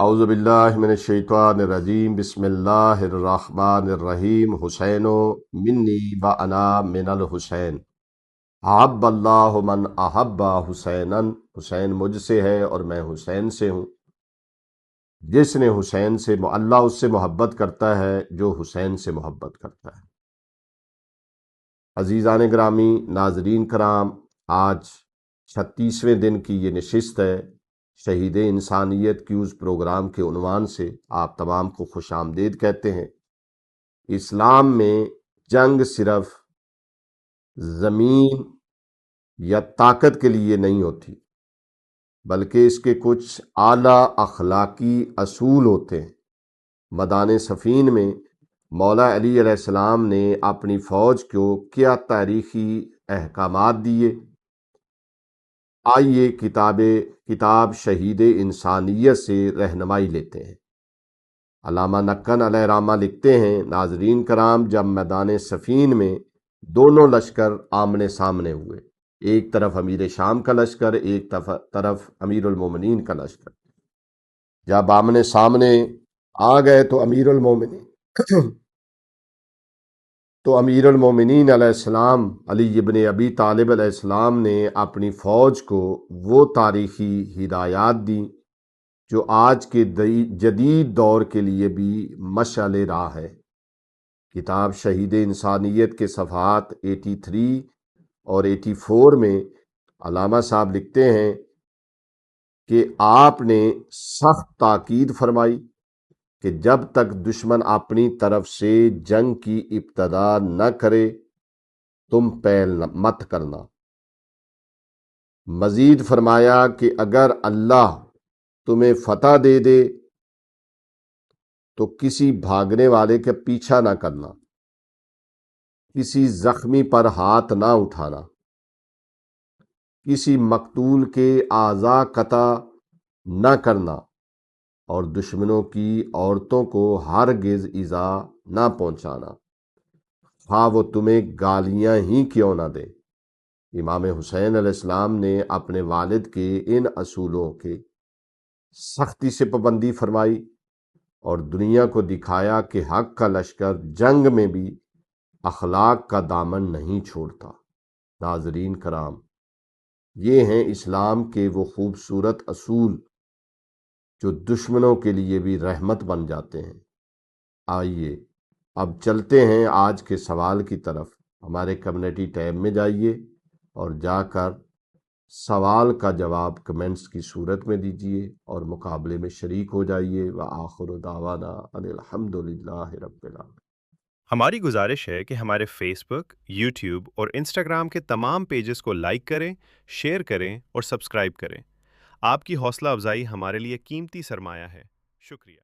اعوذ باللہ من الشیطان الرجیم بسم اللہ الرحمن الرحیم حسین منی و انا من الحسین احب اللہ من احب حسینا، حسین مجھ سے ہے اور میں حسین سے ہوں۔ جس نے حسین سے اللہ اس سے محبت کرتا ہے جو حسین سے محبت کرتا ہے۔ عزیزان گرامی، ناظرین کرام، آج 36ویں دن کی یہ نشست ہے شہید انسانیت کیوز پروگرام کے عنوان سے آپ تمام کو خوش آمدید کہتے ہیں۔ اسلام میں جنگ صرف زمین یا طاقت کے لیے نہیں ہوتی، بلکہ اس کے کچھ اعلیٰ اخلاقی اصول ہوتے ہیں۔ میدان صفین میں مولا علی علیہ السلام نے اپنی فوج کو کیا تاریخی احکامات دیے؟ آئیے کتاب شہید انسانیت سے رہنمائی لیتے ہیں۔ علامہ نکن علیہ رحمہ لکھتے ہیں، ناظرین کرام، جب میدان صفین میں دونوں لشکر آمنے سامنے ہوئے، ایک طرف امیر شام کا لشکر، ایک طرف امیر المومنین کا لشکر، جب آمنے سامنے آ گئے تو امیر المومنین علیہ السلام علی ابن ابی طالب علیہ السلام نے اپنی فوج کو وہ تاریخی ہدایات دیں جو آج کے جدید دور کے لیے بھی مشعل راہ ہے۔ کتاب شہید انسانیت کے صفحات 83 اور 84 میں علامہ صاحب لکھتے ہیں کہ آپ نے سخت تاکید فرمائی کہ جب تک دشمن اپنی طرف سے جنگ کی ابتدا نہ کرے تم پہل مت کرنا۔ مزید فرمایا کہ اگر اللہ تمہیں فتح دے دے تو کسی بھاگنے والے کے پیچھا نہ کرنا، کسی زخمی پر ہاتھ نہ اٹھانا، کسی مقتول کے اعضاء قطع نہ کرنا، اور دشمنوں کی عورتوں کو ہرگز ایذا نہ پہنچانا، خواہ وہ تمہیں گالیاں ہی کیوں نہ دیں۔ امام حسین علیہ السلام نے اپنے والد کے ان اصولوں کے سختی سے پابندی فرمائی اور دنیا کو دکھایا کہ حق کا لشکر جنگ میں بھی اخلاق کا دامن نہیں چھوڑتا۔ ناظرین کرام، یہ ہیں اسلام کے وہ خوبصورت اصول جو دشمنوں کے لیے بھی رحمت بن جاتے ہیں۔ آئیے اب چلتے ہیں آج کے سوال کی طرف۔ ہمارے کمیونٹی ٹیب میں جائیے اور جا کر سوال کا جواب کمنٹس کی صورت میں دیجیے اور مقابلے میں شریک ہو جائیے۔ وآخر دعوانا ان الحمدللہ رب العالمین۔ ہماری گزارش ہے کہ ہمارے فیس بک، یوٹیوب اور انسٹاگرام کے تمام پیجز کو لائک کریں، شیئر کریں اور سبسکرائب کریں۔ آپ کی حوصلہ افزائی ہمارے لیے قیمتی سرمایہ ہے۔ شکریہ۔